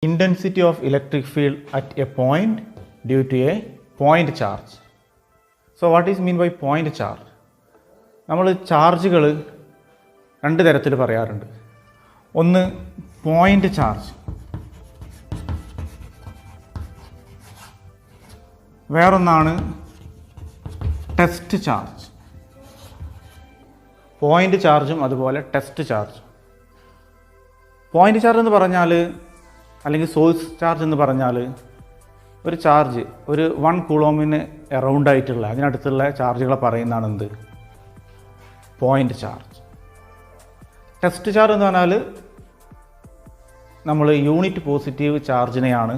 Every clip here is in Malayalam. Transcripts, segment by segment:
Intensity of electric field at a point due to a point charge. So what is mean by point charge? നമ്മൾ ചാർജുകൾ രണ്ട് തരത്തിൽ പറയാറുണ്ട്. ഒന്ന് പോയിന്റ് ചാർജ്, വേറൊന്നാണ് ടെസ്റ്റ് ചാർജ്. പോയിന്റ് ചാർജും അതുപോലെ ടെസ്റ്റ് ചാർജും. പോയിന്റ് ചാർജ് എന്ന് പറഞ്ഞാൽ അല്ലെങ്കിൽ സോഴ്സ് ചാർജ് എന്ന് പറഞ്ഞാൽ ഒരു ചാർജ് ഒരു 1 കൂളോമിന് അറൗണ്ട് ആയിട്ടുള്ള അതിനടുത്തുള്ള ചാർജുകളെ പറയുന്നതാണ് എന്ത്, പോയിന്റ് ചാർജ്. ടെസ്റ്റ് ചാർജ് എന്ന് പറഞ്ഞാൽ നമ്മൾ യൂണിറ്റ് പോസിറ്റീവ് ചാർജിനെയാണ്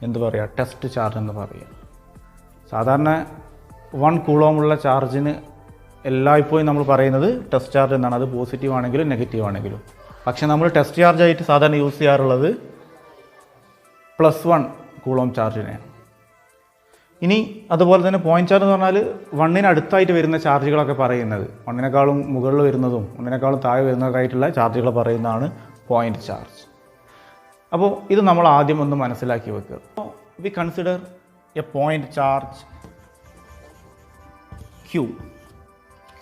എന്ത് പറയുക, ടെസ്റ്റ് ചാർജ് എന്ന് പറയുക. സാധാരണ 1 കൂളോമുള്ള ചാർജിന് എല്ലായ്പ്പോഴും നമ്മൾ പറയുന്നത് ടെസ്റ്റ് ചാർജ് എന്നാണ്. അത് പോസിറ്റീവ് ആണെങ്കിലും നെഗറ്റീവ് ആണെങ്കിലും. പക്ഷേ നമ്മൾ ടെസ്റ്റ് ചാർജായിട്ട് സാധാരണ യൂസ് ചെയ്യാറുള്ളത് +1 കൂളോം ചാർജിനെയാണ്. ഇനി അതുപോലെ തന്നെ പോയിന്റ് ചാർജ് എന്ന് പറഞ്ഞാൽ 1ന് അടുത്തായിട്ട് വരുന്ന ചാർജുകളൊക്കെ പറയുന്നത്, 1നേക്കാളും മുകളിൽ വരുന്നതും 1നേക്കാളും താഴെ വരുന്നതായിട്ടുള്ള ചാർജുകൾ പറയുന്നതാണ് പോയിന്റ് ചാർജ്. അപ്പോൾ ഇത് നമ്മൾ ആദ്യം ഒന്ന് മനസ്സിലാക്കി വെക്കുക. We consider A point charge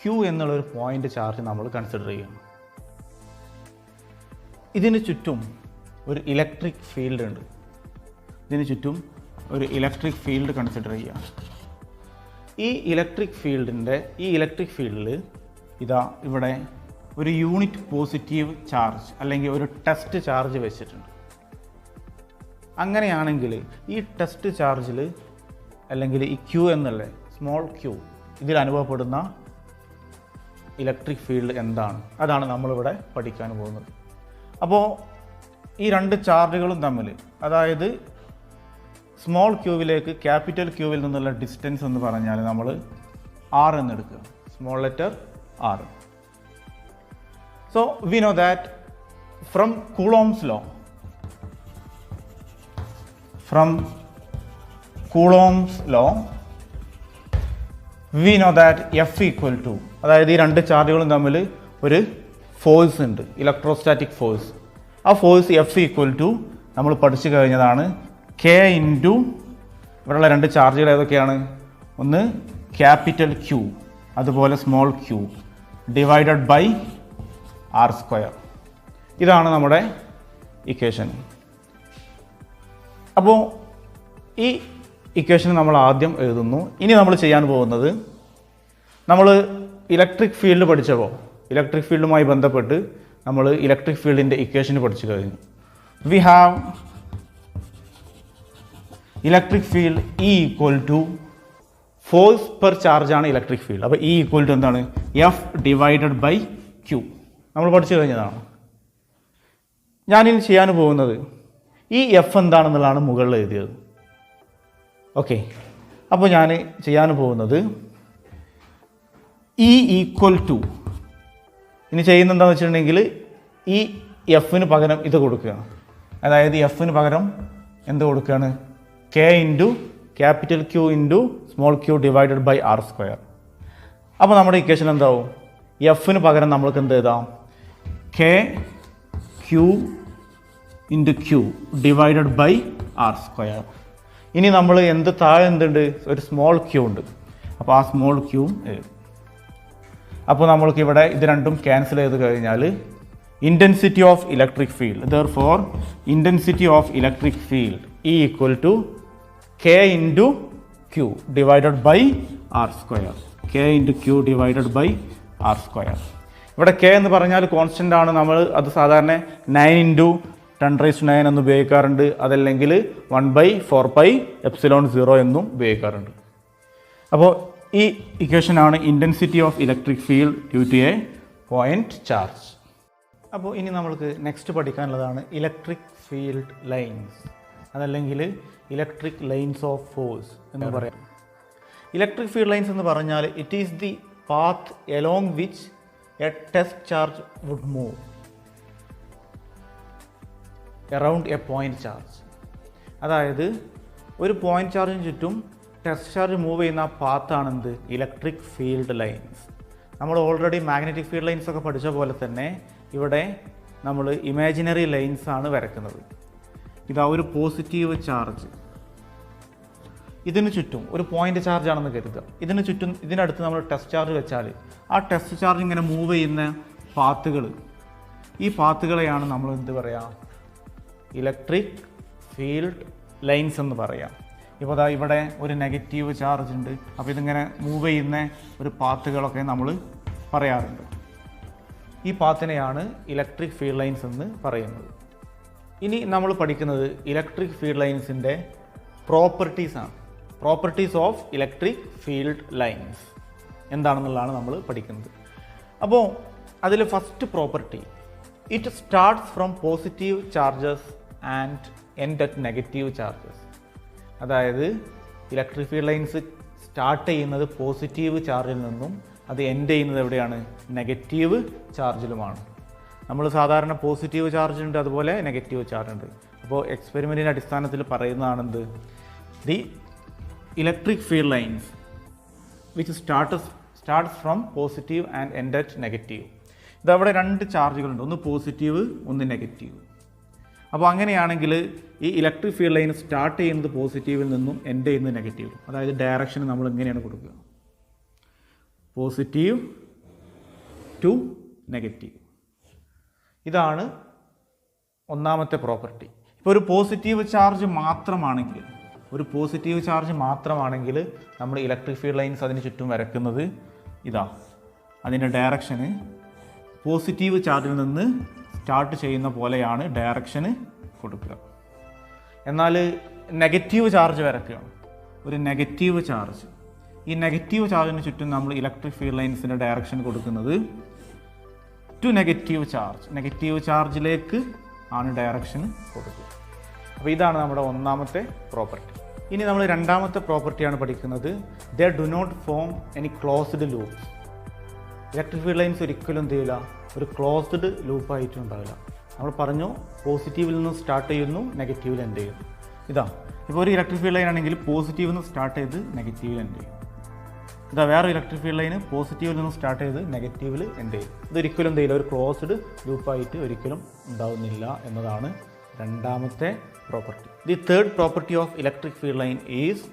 Q എന്നുള്ളൊരു പോയിന്റ് ചാർജ് നമ്മൾ കൺസിഡർ ചെയ്യണം. ഇതിന് ചുറ്റും ഒരു ഇലക്ട്രിക് ഫീൽഡ് ഉണ്ട്. ഇതിന് ചുറ്റും ഒരു ഇലക്ട്രിക് ഫീൽഡ് കൺസിഡർ ചെയ്യുക. ഈ ഇലക്ട്രിക് ഫീൽഡിൽ ഇതാ ഇവിടെ ഒരു യൂണിറ്റ് പോസിറ്റീവ് ചാർജ് അല്ലെങ്കിൽ ഒരു ടെസ്റ്റ് ചാർജ് വെച്ചിട്ടുണ്ട്. അങ്ങനെയാണെങ്കിൽ ഈ ടെസ്റ്റ് ചാർജിൽ അല്ലെങ്കിൽ ഈ Q എന്നുള്ള സ്മോൾ Q ഇതിൽ അനുഭവപ്പെടുന്ന ഇലക്ട്രിക് ഫീൽഡ് എന്താണ്, അതാണ് നമ്മളിവിടെ പഠിക്കാൻ പോകുന്നത്. അപ്പോൾ ഈ രണ്ട് ചാർജുകളും തമ്മിൽ, അതായത് സ്മോൾ ക്യൂവിലേക്ക് ക്യാപിറ്റൽ ക്യൂവിൽ നിന്നുള്ള ഡിസ്റ്റൻസ് എന്ന് പറഞ്ഞാൽ നമ്മൾ R എന്നെടുക്കുക, small letter R. So we know that from Coulomb's law we know that F equal to, അതായത് ഈ രണ്ട് ചാർജുകളും തമ്മിൽ ഒരു ഫോഴ്സ് ഉണ്ട്, ഇലക്ട്രോസ്റ്റാറ്റിക് ഫോഴ്സ്. ആ ഫോഴ്സ് F ഈക്വൽ ടു നമ്മൾ പഠിച്ചു കഴിഞ്ഞതാണ് K ഇൻറ്റു ഇവിടെയുള്ള രണ്ട് ചാർജുകൾ ഏതൊക്കെയാണ്, ഒന്ന് ക്യാപിറ്റൽ Q അതുപോലെ small q divided by R². ഇതാണ് നമ്മുടെ ഇക്വേഷൻ. അപ്പോൾ ഈ ഇക്വേഷൻ നമ്മൾ ആദ്യം എഴുതുന്നു. ഇനി നമ്മൾ ചെയ്യാൻ പോകുന്നത്, നമ്മൾ ഇലക്ട്രിക് ഫീൽഡ് പഠിച്ചപ്പോൾ ഇലക്ട്രിക് ഫീൽഡുമായി ബന്ധപ്പെട്ട് നമ്മൾ ഇലക്ട്രിക് ഫീൽഡിൻ്റെ ഇക്വേഷൻ പഠിച്ചു കഴിഞ്ഞു. We have electric field E equal to force per charge ആണ് ഇലക്ട്രിക് ഫീൽഡ്. അപ്പോൾ E ഈക്വൽ ടു എന്താണ്, F ഡിവൈഡഡ് ബൈ Q. നമ്മൾ പഠിച്ചു കഴിഞ്ഞതാണ്. ഞാനിനി ചെയ്യാൻ പോകുന്നത് ഈ F എന്താണെന്നുള്ളതാണ് മുകളിൽ എഴുതിയത്. ഓക്കെ, അപ്പോൾ ഞാൻ ചെയ്യാൻ പോകുന്നത് E ഈക്വൽ ടു, ഇനി ചെയ്യുന്നത് എന്താണെന്ന് വെച്ചിട്ടുണ്ടെങ്കിൽ ഈ Fന് പകരം ഇത് കൊടുക്കുകയാണ്. അതായത് Fന് പകരം എന്ത് കൊടുക്കുകയാണ്, K into capital Q into small q divided by R². അപ്പോൾ നമ്മുടെ ഇക്വേഷൻ എന്താവും, Fന് പകരം നമ്മൾക്ക് എന്ത് എഴുതാം, K Q into Q divided by R². ഇനി നമ്മൾ താഴെ എന്തുണ്ട്, ഒരു സ്മോൾ q ഉണ്ട്. അപ്പോൾ ആ സ്മോൾ q എഴുതും. അപ്പോൾ നമ്മൾക്ക് ഇവിടെ ഇത് രണ്ടും ക്യാൻസൽ ചെയ്ത് കഴിഞ്ഞാൽ intensity of electric field, therefore intensity of electric field E equal to K into Q divided by R². K into Q divided by R². ഇവിടെ K എന്ന് പറഞ്ഞാൽ കോൺസ്റ്റൻ്റ് ആണ്. നമ്മൾ അത് സാധാരണ 9 ഇൻറ്റു 10⁻⁹ എന്ന് ഉപയോഗിക്കാറുണ്ട്. അതല്ലെങ്കിൽ 1/4πε0 എന്നും ഉപയോഗിക്കാറുണ്ട്. അപ്പോൾ ഈ ഇക്വേഷനാണ് intensity of electric field due to a point charge. അപ്പോൾ ഇനി നമ്മൾക്ക് നെക്സ്റ്റ് പഠിക്കാനുള്ളതാണ് ഇലക്ട്രിക് ഫീൽഡ് ലൈൻസ്, അതല്ലെങ്കിൽ ഇലക്ട്രിക് ലൈൻസ് ഓഫ് ഫോഴ്സ് എന്ന് പറയാം. ഇലക്ട്രിക് ഫീൽഡ് ലൈൻസ് എന്ന് പറഞ്ഞാൽ it is the path along which a test charge would move around a point charge. അതായത് ഒരു പോയിന്റ് ചാർജിന് ചുറ്റും ടെസ്റ്റ് ചാർജ് മൂവ് ചെയ്യുന്ന പാത്താണെന്ത്, ഇലക്ട്രിക് ഫീൽഡ് ലൈൻസ്. നമ്മൾ ഓൾറെഡി മാഗ്നറ്റിക് ഫീൽഡ് ലൈൻസ് ഒക്കെ പഠിച്ച പോലെ തന്നെ ഇവിടെ നമ്മൾ ഇമാജിനറി ലൈൻസ് ആണ് വരയ്ക്കുന്നത്. ഇതാ ഒരു പോസിറ്റീവ് ചാർജ്, ഇതിന് ചുറ്റും ഒരു പോയിൻ്റ് ചാർജ് ആണെന്ന് കരുതുക. ഇതിന് ചുറ്റും ഇതിനടുത്ത് നമ്മൾ ടെസ്റ്റ് ചാർജ് വെച്ചാൽ ആ ടെസ്റ്റ് ചാർജ് ഇങ്ങനെ മൂവ് ചെയ്യുന്ന പാത്തുകൾ, ഈ പാത്തുകളെയാണ് നമ്മൾ എന്ത് പറയുക, ഇലക്ട്രിക് ഫീൽഡ് ലൈൻസ് എന്ന് പറയാം. ഇപ്പോൾ അതാ ഇവിടെ ഒരു നെഗറ്റീവ് ചാർജ് ഉണ്ട്, അപ്പോൾ ഇതിങ്ങനെ മൂവ് ചെയ്യുന്ന ഒരു പാത്തുകളൊക്കെ നമ്മൾ പറയാറുണ്ട്. ഈ പാത്തിനെയാണ് ഇലക്ട്രിക് ഫീൽഡ് ലൈൻസ് എന്ന് പറയുന്നത്. ഇനി നമ്മൾ പഠിക്കുന്നത് ഇലക്ട്രിക് ഫീൽഡ് ലൈൻസിൻ്റെ പ്രോപ്പർട്ടീസാണ്. Properties of electric field lines എന്താണെന്നുള്ളതാണ് നമ്മൾ പഠിക്കുന്നത്. അപ്പോൾ അതിൽ first property, it starts from positive charges and end at negative charges. അതായത് ഇലക്ട്രിക് ഫീൽഡ് ലൈൻസ് സ്റ്റാർട്ട് ചെയ്യുന്നത് പോസിറ്റീവ് ചാർജിൽ നിന്നും അത് എൻഡ് ചെയ്യുന്നത് എവിടെയാണ്, നെഗറ്റീവ് ചാർജിലുമാണ്. നമ്മൾ സാധാരണ പോസിറ്റീവ് ചാർജ് ഉണ്ട്, അതുപോലെ നെഗറ്റീവ് ചാർജ് ഉണ്ട്. അപ്പോൾ എക്സ്പെരിമെൻറ്റിൻ്റെ അടിസ്ഥാനത്തിൽ പറയുന്നതാണെന്ത്, the electric field lines which starts from positive and end at negative. ഇതവിടെ രണ്ട് ചാർജുകളുണ്ട്, ഒന്ന് പോസിറ്റീവ് ഒന്ന് നെഗറ്റീവ്. അപ്പോൾ അങ്ങനെയാണെങ്കിൽ ഈ ഇലക്ട്രിക് ഫീൽഡ് ലൈൻ സ്റ്റാർട്ട് ചെയ്യുന്നത് പോസിറ്റീവിൽ നിന്നും എൻഡ് ചെയ്യുന്നത് നെഗറ്റീവ്. അതായത് ഡയറക്ഷൻ നമ്മൾ ഇങ്ങനെയാണ് കൊടുക്കുക, പോസിറ്റീവ് ടു നെഗറ്റീവ്. ഇതാണ് ഒന്നാമത്തെ പ്രോപ്പർട്ടി. ഇപ്പോൾ ഒരു പോസിറ്റീവ് ചാർജ് മാത്രമാണെങ്കിൽ നമ്മൾ ഇലക്ട്രിക് ഫീൽഡ് ലൈൻസ് അതിന് ചുറ്റും വരക്കുന്നത് ഇതാ, അതിൻ്റെ ഡയറക്ഷന് പോസിറ്റീവ് ചാർജിൽ നിന്ന് സ്റ്റാർട്ട് ചെയ്യുന്ന പോലെയാണ് ഡയറക്ഷന് കൊടുക്കുക. എന്നാൽ നെഗറ്റീവ് ചാർജ് വരക്കുകയാണ്, ഒരു നെഗറ്റീവ് ചാർജ്. ഈ നെഗറ്റീവ് ചാർജിന് ചുറ്റും നമ്മൾ ഇലക്ട്രിക് ഫീൽഡ് ലൈൻസിൻ്റെ ഡയറക്ഷൻ കൊടുക്കുന്നത് ടു നെഗറ്റീവ് ചാർജ്, നെഗറ്റീവ് ചാർജിലേക്ക് ആണ് ഡയറക്ഷൻ കൊടുക്കുക. അപ്പോൾ ഇതാണ് നമ്മുടെ ഒന്നാമത്തെ പ്രോപ്പർട്ടി. ഇനി നമ്മൾ രണ്ടാമത്തെ പ്രോപ്പർട്ടിയാണ് പഠിക്കുന്നത്, they do not form any closed loops. Electric field lines ഒരിക്കലും എന്ത് ചെയ്യില്ല, ഒരു ക്ലോസ്ഡ് ലൂപ്പായിട്ടുണ്ടാവില്ല. നമ്മൾ പറഞ്ഞു പോസിറ്റീവിൽ നിന്ന് സ്റ്റാർട്ട് ചെയ്യുന്നു, നെഗറ്റീവിൽ എൻഡ് ചെയ്യുന്നു. ഇതാ ഇപ്പോൾ ഒരു ഇലക്ട്രിക് ഫീൽഡ് ലൈൻ ആണെങ്കിൽ പോസിറ്റീവിൽ നിന്ന് സ്റ്റാർട്ട് ചെയ്ത് നെഗറ്റീവിൽ എൻഡ് ചെയ്യും. ഇതാ വേറെ ഇലക്ട്രിക് ഫീൽഡ് ലൈന് പോസിറ്റീവിൽ നിന്ന് സ്റ്റാർട്ട് ചെയ്ത് നെഗറ്റീവിൽ എൻഡ് ചെയ്യും. ഇതൊരിക്കലും എന്ത് ചെയ്യില്ല, ഒരു ക്ലോസ്ഡ് ലൂപ്പായിട്ട് ഒരിക്കലും ഉണ്ടാവുന്നില്ല എന്നതാണ് രണ്ടാമത്തെ പ്രോപ്പർട്ടി. The third property of electric field line is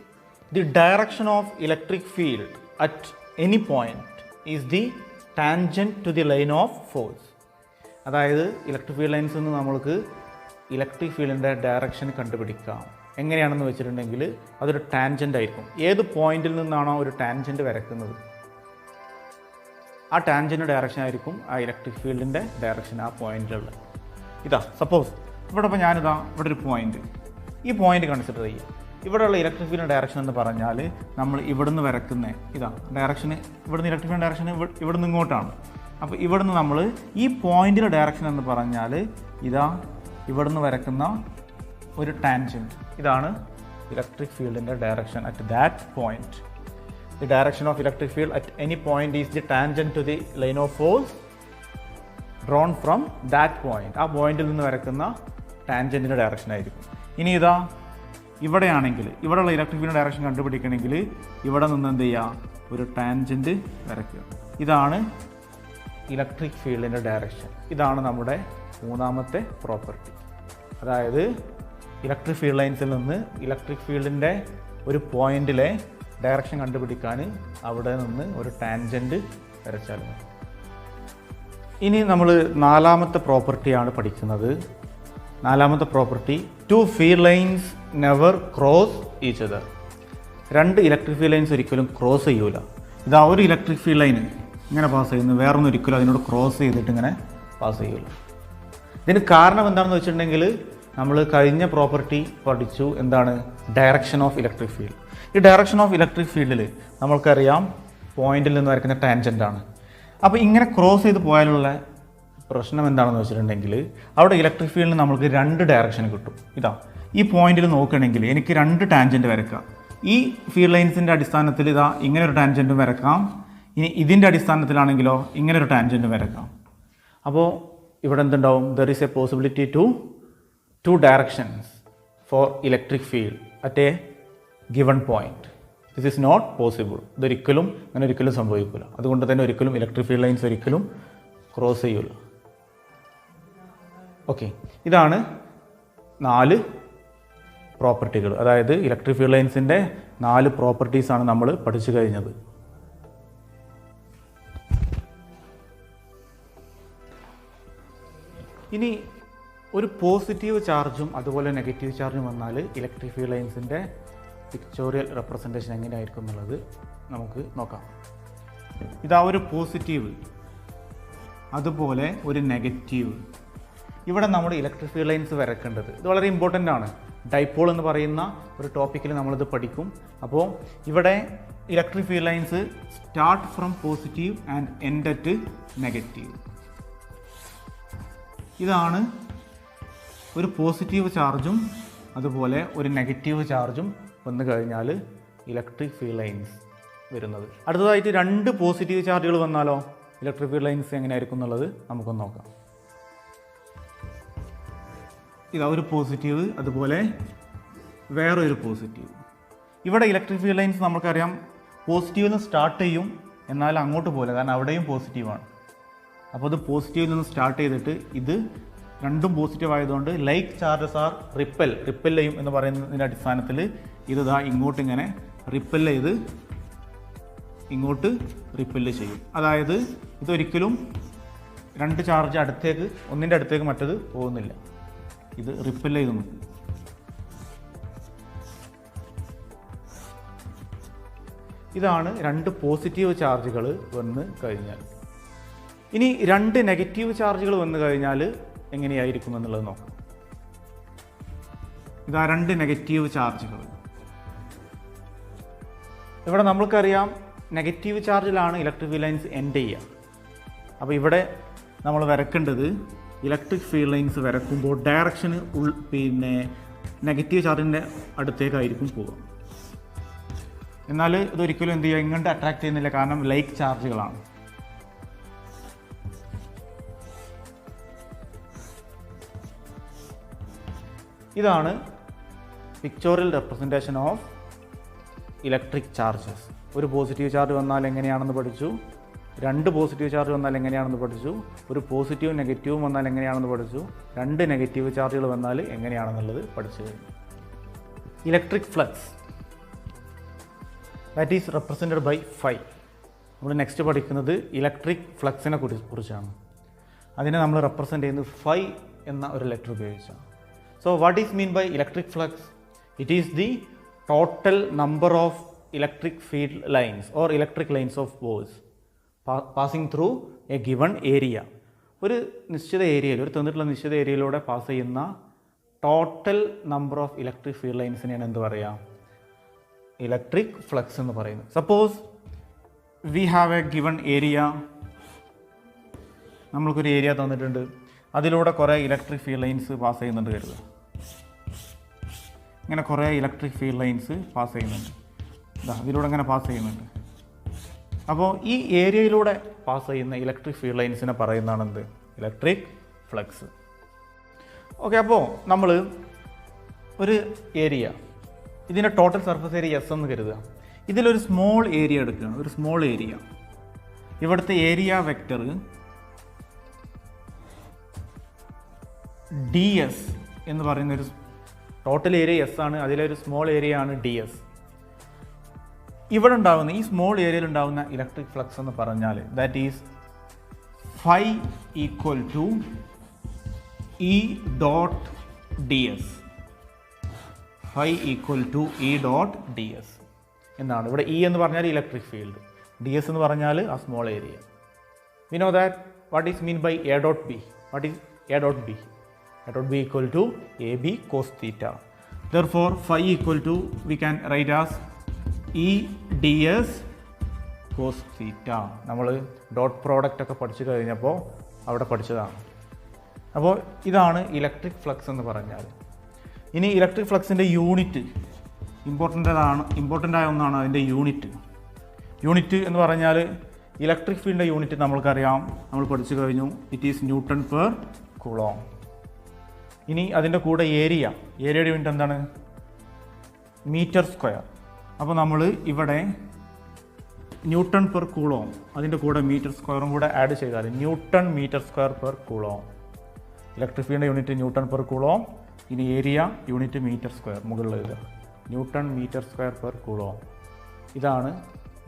the direction of electric field at any point is the tangent to the line of force. അതായത് ഇലക്ട്രിക് ഫീൽഡ് ലൈൻസിൽ നിന്ന് നമ്മൾക്ക് ഇലക്ട്രിക് ഫീൽഡിൻ്റെ ഡയറക്ഷൻ കണ്ടുപിടിക്കാം. എങ്ങനെയാണെന്ന് വെച്ചിട്ടുണ്ടെങ്കിൽ അതൊരു ടാൻജൻ്റ് ആയിരിക്കും. ഏത് പോയിന്റിൽ നിന്നാണോ ഒരു ടാൻജൻറ്റ് വരക്കുന്നത് ആ ടാൻജൻ്റ് ഡയറക്ഷൻ ആയിരിക്കും ആ ഇലക്ട്രിക് ഫീൽഡിൻ്റെ ഡയറക്ഷൻ ആ പോയിന്റിലുള്ള. ഇതാ സപ്പോസ് ഇവിടെ ഇപ്പോൾ ഞാനിതാ ഇവിടെ ഒരു പോയിന്റ്, ഈ പോയിന്റ് കൺസിഡർ ചെയ്യുക. ഇവിടെയുള്ള ഇലക്ട്രിക് ഫീൽഡിൻ്റെ ഡയറക്ഷൻ എന്ന് പറഞ്ഞാൽ നമ്മൾ ഇവിടുന്ന് വരക്കുന്ന ഇതാ ഡയറക്ഷന്, ഇവിടുന്ന് ഇലക്ട്രിക് ഫീൽഡ് ഡയറക്ഷൻ ഇവിടുന്ന് ഇങ്ങോട്ടാണ്. അപ്പോൾ ഇവിടുന്ന് നമ്മൾ ഈ പോയിന്റിൻ്റെ ഡയറക്ഷൻ എന്ന് പറഞ്ഞാൽ ഇതാ ഇവിടുന്ന് വരക്കുന്ന ഒരു ടാൻജൻറ്റ്, ഇതാണ് ഇലക്ട്രിക് ഫീൽഡിൻ്റെ direction at that point. The direction of electric field at any point is the tangent to the line of force drawn from that point. ആ പോയിന്റിൽ നിന്ന് വരക്കുന്ന ടാൻജൻറ്റിൻ്റെ ഡയറക്ഷൻ ആയിരിക്കും. ഇനി ഇതാ ഇവിടെയാണെങ്കിൽ ഇവിടെയുള്ള ഇലക്ട്രിക് ഫീൽഡ് ഡയറക്ഷൻ കണ്ടുപിടിക്കണമെങ്കിൽ ഇവിടെ നിന്ന് എന്ത് ചെയ്യുക, ഒരു ടാൻജൻറ്റ് വരയ്ക്കുക. ഇതാണ് ഇലക്ട്രിക് ഫീൽഡിൻ്റെ ഡയറക്ഷൻ. ഇതാണ് നമ്മുടെ മൂന്നാമത്തെ പ്രോപ്പർട്ടി. അതായത് ഇലക്ട്രിക് ഫീൽഡ് ലൈൻസിൽ നിന്ന് ഇലക്ട്രിക് ഫീൽഡിൻ്റെ ഒരു പോയിന്റിലെ ഡയറക്ഷൻ കണ്ടുപിടിക്കാൻ അവിടെ നിന്ന് ഒരു ടാൻജൻറ്റ് വരച്ചാൽ മതി. ഇനി നമ്മൾ നാലാമത്തെ പ്രോപ്പർട്ടിയാണ് പഠിക്കുന്നത്. നാലാമത്തെ property, two field lines never cross each other. രണ്ട് ഇലക്ട്രിക് ഫീൽഡ് ലൈൻസ് ഒരിക്കലും ക്രോസ് ചെയ്യൂല. ഇതാ ഒരു ഇലക്ട്രിക് ഫീൽഡ് ലൈൻ ഇങ്ങനെ പാസ് ചെയ്യുന്നു, വേറൊന്നും ഒരിക്കലും അതിനോട് ക്രോസ് ചെയ്തിട്ട് ഇങ്ങനെ പാസ് ചെയ്യൂല. ഇതിന് കാരണം എന്താണെന്ന് വെച്ചിട്ടുണ്ടെങ്കിൽ നമ്മൾ കഴിഞ്ഞ പ്രോപ്പർട്ടി പഠിച്ചു, എന്താണ്, ഡയറക്ഷൻ ഓഫ് ഇലക്ട്രിക് ഫീൽഡ്. ഈ ഡയറക്ഷൻ ഓഫ് ഇലക്ട്രിക് ഫീൽഡിൽ നമ്മൾക്കറിയാം പോയിന്റിൽ നിന്ന് വരയ്ക്കുന്ന ടാൻജൻ്റാണ്. അപ്പോൾ ഇങ്ങനെ ക്രോസ് ചെയ്ത് പോയാലുള്ള പ്രശ്നം എന്താണെന്ന് വെച്ചിട്ടുണ്ടെങ്കിൽ അവിടെ ഇലക്ട്രിക് ഫീൽഡിന് നമുക്ക് രണ്ട് ഡയറക്ഷൻ കിട്ടും. ഇതാ ഈ പോയിന്റിൽ നോക്കുകയാണെങ്കിൽ എനിക്ക് രണ്ട് ടാൻജൻറ്റ് വരയ്ക്കാം. ഈ ഫീൽഡ് ലൈൻസിൻ്റെ അടിസ്ഥാനത്തിൽ ഇതാ ഇങ്ങനെ ഒരു ടാൻജൻറ്റും വരക്കാം. ഇനി ഇതിൻ്റെ അടിസ്ഥാനത്തിലാണെങ്കിലോ ഇങ്ങനെ ഒരു ടാൻജൻറ്റ് വരക്കാം. അപ്പോൾ ഇവിടെ എന്തുണ്ടാവും, there is a possibility to two directions for electric field at a given point. This is not possible. ഇതൊരിക്കലും അങ്ങനെ ഒരിക്കലും സംഭവിക്കില്ല. അതുകൊണ്ട് തന്നെ ഒരിക്കലും ഇലക്ട്രിക് ഫീൽഡ് ലൈൻസ് ഒരിക്കലും ക്രോസ് ചെയ്യില്ല. ഓക്കെ, ഇതാണ് 4 പ്രോപ്പർട്ടികൾ, അതായത് ഇലക്ട്രിക് ഫീൽഡ് ലൈൻസിൻ്റെ 4 പ്രോപ്പർട്ടീസാണ് നമ്മൾ പഠിച്ചു കഴിഞ്ഞത്. ഇനി ഒരു പോസിറ്റീവ് ചാർജും അതുപോലെ നെഗറ്റീവ് ചാർജും വന്നാൽ ഇലക്ട്രിക് ഫീൽഡ് ലൈൻസിൻ്റെ പിക്ചോറിയൽ റെപ്രസെൻറ്റേഷൻ എങ്ങനെയായിരിക്കും എന്നുള്ളത് നമുക്ക് നോക്കാം. ഇതാ ഒരു പോസിറ്റീവ്, അതുപോലെ ഒരു നെഗറ്റീവ്. ഇവിടെ നമ്മൾ ഇലക്ട്രിക് ഫീൽഡ് ലൈൻസ് വരക്കേണ്ടത് ഇത് വളരെ ഇമ്പോർട്ടൻ്റ് ആണ്. ഡൈപോൾ എന്ന് പറയുന്ന ഒരു ടോപ്പിക്കിൽ നമ്മളിത് പഠിക്കും. അപ്പോൾ ഇവിടെ electric field lines start from positive and end at negative. ഇതാണ് ഒരു പോസിറ്റീവ് ചാർജും അതുപോലെ ഒരു നെഗറ്റീവ് ചാർജും വന്നു കഴിഞ്ഞാൽ ഇലക്ട്രിക് ഫീൽഡ് ലൈൻസ് വരുന്നത്. അടുത്തതായിട്ട് 2 പോസിറ്റീവ് ചാർജുകൾ വന്നാലോ ഇലക്ട്രിക് ഫീൽഡ് ലൈൻസ് എങ്ങനെയായിരിക്കും എന്നുള്ളത് നമുക്കൊന്ന് നോക്കാം. ഇതാ ഒരു പോസിറ്റീവ്, അതുപോലെ വേറൊരു പോസിറ്റീവ്. ഇവിടെ ഇലക്ട്രിക് ഫീൽഡ് ലൈൻസ് നമുക്കറിയാം പോസിറ്റീവിൽ നിന്ന് സ്റ്റാർട്ട് ചെയ്യും, എന്നാൽ അങ്ങോട്ട് പോലെ, കാരണം അവിടെയും പോസിറ്റീവാണ്. അപ്പോൾ ഇത് പോസിറ്റീവിൽ നിന്ന് സ്റ്റാർട്ട് ചെയ്തിട്ട് ഇത് രണ്ടും പോസിറ്റീവ് ആയതുകൊണ്ട് ലൈക്ക് ചാർജസ് ആർ റിപ്പൽ ചെയ്യും എന്ന് പറയുന്നതിൻ്റെ അടിസ്ഥാനത്തിൽ ഇത് ഇതാ ഇങ്ങോട്ട് ഇങ്ങനെ റിപ്പൽ ചെയ്ത് ഇങ്ങോട്ട് റിപ്പല് ചെയ്യും. അതായത് ഇതൊരിക്കലും 2 ചാർജ് ഒന്നിൻ്റെ അടുത്തേക്ക് മറ്റത് പോകുന്നില്ല, ഇത് റിപ്പൽ ചെയ്ത് നിൽക്കും. ഇതാണ് 2 പോസിറ്റീവ് ചാർജുകൾ വന്ന് കഴിഞ്ഞാൽ. ഇനി 2 നെഗറ്റീവ് ചാർജുകൾ വന്നു കഴിഞ്ഞാൽ എങ്ങനെയായിരിക്കും എന്നുള്ളത് നോക്കാം. ഇതാ 2 നെഗറ്റീവ് ചാർജുകൾ. ഇവിടെ നമ്മൾക്കറിയാം നെഗറ്റീവ് ചാർജിലാണ് ഇലക്ട്രിക് ഫീൽഡ് ലൈൻസ് എൻഡ് ചെയ്യുക. അപ്പോൾ ഇവിടെ നമ്മൾ വരക്കേണ്ടത് ഇലക്ട്രിക് ഫീൽഡ് ലൈൻസ് വരക്കുമ്പോൾ ഡയറക്ഷന് നെഗറ്റീവ് ചാർജിൻ്റെ അടുത്തേക്കായിരിക്കും പോകുക. എന്നാൽ ഇതൊരിക്കലും എന്ത് ചെയ്യുക, ഇങ്ങോട്ട് അട്രാക്ട് ചെയ്യുന്നില്ല, കാരണം ലൈക്ക് ചാർജുകളാണ്. ഇതാണ് pictorial representation of electric charges. ഒരു പോസിറ്റീവ് ചാർജ് വന്നാൽ എങ്ങനെയാണെന്ന് പഠിച്ചു, 2 പോസിറ്റീവ് ചാർജ് വന്നാൽ എങ്ങനെയാണെന്ന് പഠിച്ചു, ഒരു പോസിറ്റീവും നെഗറ്റീവും വന്നാൽ എങ്ങനെയാണെന്ന് പഠിച്ചു, 2 നെഗറ്റീവ് ചാർജുകൾ വന്നാൽ എങ്ങനെയാണെന്നുള്ളത് പഠിച്ചു കഴിഞ്ഞു. Electric flux that is represented by phi. നമ്മൾ നെക്സ്റ്റ് പഠിക്കുന്നത് ഇലക്ട്രിക് ഫ്ലക്സിനെ കുറിച്ചാണ്. അതിനെ നമ്മൾ റെപ്രസെൻറ്റ് ചെയ്യുന്നത് ഫൈ എന്ന ഒരു ലെറ്റർ ഉപയോഗിച്ചാണ്. So what is mean by electric flux? It is the total number of electric field lines or electric lines of force passing through a given area. ഒരു നിശ്ചിത ഏരിയയിൽ, ഒരു തന്നിട്ടുള്ള നിശ്ചിത ഏരിയയിലൂടെ പാസ് ചെയ്യുന്ന total number of electric field ലൈൻസിനെയാണ് എന്ത് പറയുക, ഇലക്ട്രിക് ഫ്ലക്സ് എന്ന് പറയുന്നത്. Suppose we have a given area, നമ്മൾക്കൊരു ഏരിയ തന്നിട്ടുണ്ട്, അതിലൂടെ കുറേ ഇലക്ട്രിക് ഫീൽഡ് ലൈൻസ് പാസ് ചെയ്യുന്നുണ്ട് കരുതുക. ഇങ്ങനെ കുറേ ഇലക്ട്രിക് ഫീൽഡ് ലൈൻസ് പാസ് ചെയ്യുന്നുണ്ട്, ഇതിലൂടെ ഇങ്ങനെ പാസ് ചെയ്യുന്നുണ്ട്. അപ്പോൾ ഈ ഏരിയയിലൂടെ പാസ് ചെയ്യുന്ന ഇലക്ട്രിക് ഫീൽഡ് ലൈൻസിനെ പറയുന്നതാണ് എന്ത്, ഇലക്ട്രിക് ഫ്ലക്സ്. ഓക്കെ, അപ്പോൾ നമ്മൾ ഒരു ഏരിയ, ഇതിൻ്റെ ടോട്ടൽ സർഫസ് ഏരിയ എസ് എന്ന് കരുതുക. ഇതിലൊരു സ്മോൾ ഏരിയ എടുക്കുകയാണ്, ഒരു സ്മോൾ ഏരിയ. ഇവിടുത്തെ ഏരിയ വെക്റ്റർ ഡി എസ് എന്ന് പറയുന്നൊരു ടോട്ടൽ ഏരിയ എസ് ആണ്, അതിലൊരു സ്മോൾ ഏരിയ ആണ് ഡി എസ്. ഇവിടെ ഉണ്ടാകുന്ന ഈ സ്മോൾ ഏരിയയിൽ ഉണ്ടാകുന്ന ഇലക്ട്രിക് ഫ്ലക്സ് എന്ന് പറഞ്ഞാൽ that is phi equal to E dot d S. Phi equal to E dot d S എന്നാണ്. ഇവിടെ ഇ എന്ന് പറഞ്ഞാൽ ഇലക്ട്രിക് ഫീൽഡ്, ഡി എസ് എന്ന് പറഞ്ഞാൽ ആ small area. We know that what is mean by A dot B. What is A dot B? A dot b equal to AB cos theta. Therefore, phi equal to, we can write as E ds cos theta. നമ്മൾ ഡോട്ട് പ്രോഡക്റ്റ് ഒക്കെ പഠിച്ചു കഴിഞ്ഞപ്പോൾ അവിടെ പഠിച്ചതാണ്. അപ്പോൾ ഇതാണ് ഇലക്ട്രിക് ഫ്ലക്സ് എന്ന് പറഞ്ഞാൽ. ഇനി ഇലക്ട്രിക് ഫ്ലക്സിൻ്റെ യൂണിറ്റ് ഇമ്പോർട്ടൻ്റ് ആയ ഒന്നാണ് അതിൻ്റെ യൂണിറ്റ്. യൂണിറ്റ് എന്ന് പറഞ്ഞാൽ ഇലക്ട്രിക് ഫീൽഡിൻ്റെ യൂണിറ്റ് നമ്മൾക്കറിയാം, നമ്മൾ പഠിച്ചു കഴിഞ്ഞു. It is newton per coulomb. ഇനി അതിൻ്റെ കൂടെ ഏരിയയുടെ യൂണിറ്റ് എന്താണ്, മീറ്റർ സ്ക്വയർ. അപ്പോൾ നമ്മൾ ഇവിടെ ന്യൂട്ടൺ പെർ കൂളോം, അതിൻ്റെ കൂടെ മീറ്റർ സ്ക്വയറും കൂടെ ആഡ് ചെയ്താൽ newton metre square per coulomb. Electric ഫീൽഡിൻ്റെ യൂണിറ്റ് ന്യൂട്ടൺ പെർ കൂളോം, ഇനി ഏരിയ യൂണിറ്റ് മീറ്റർ സ്ക്വയർ മുകളിൽ എഴുതുക. Newton metre square per coulomb. ഇതാണ്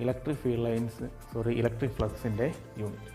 ഇലക്ട്രിക് ഫ്ലക്സിൻ്റെ യൂണിറ്റ്.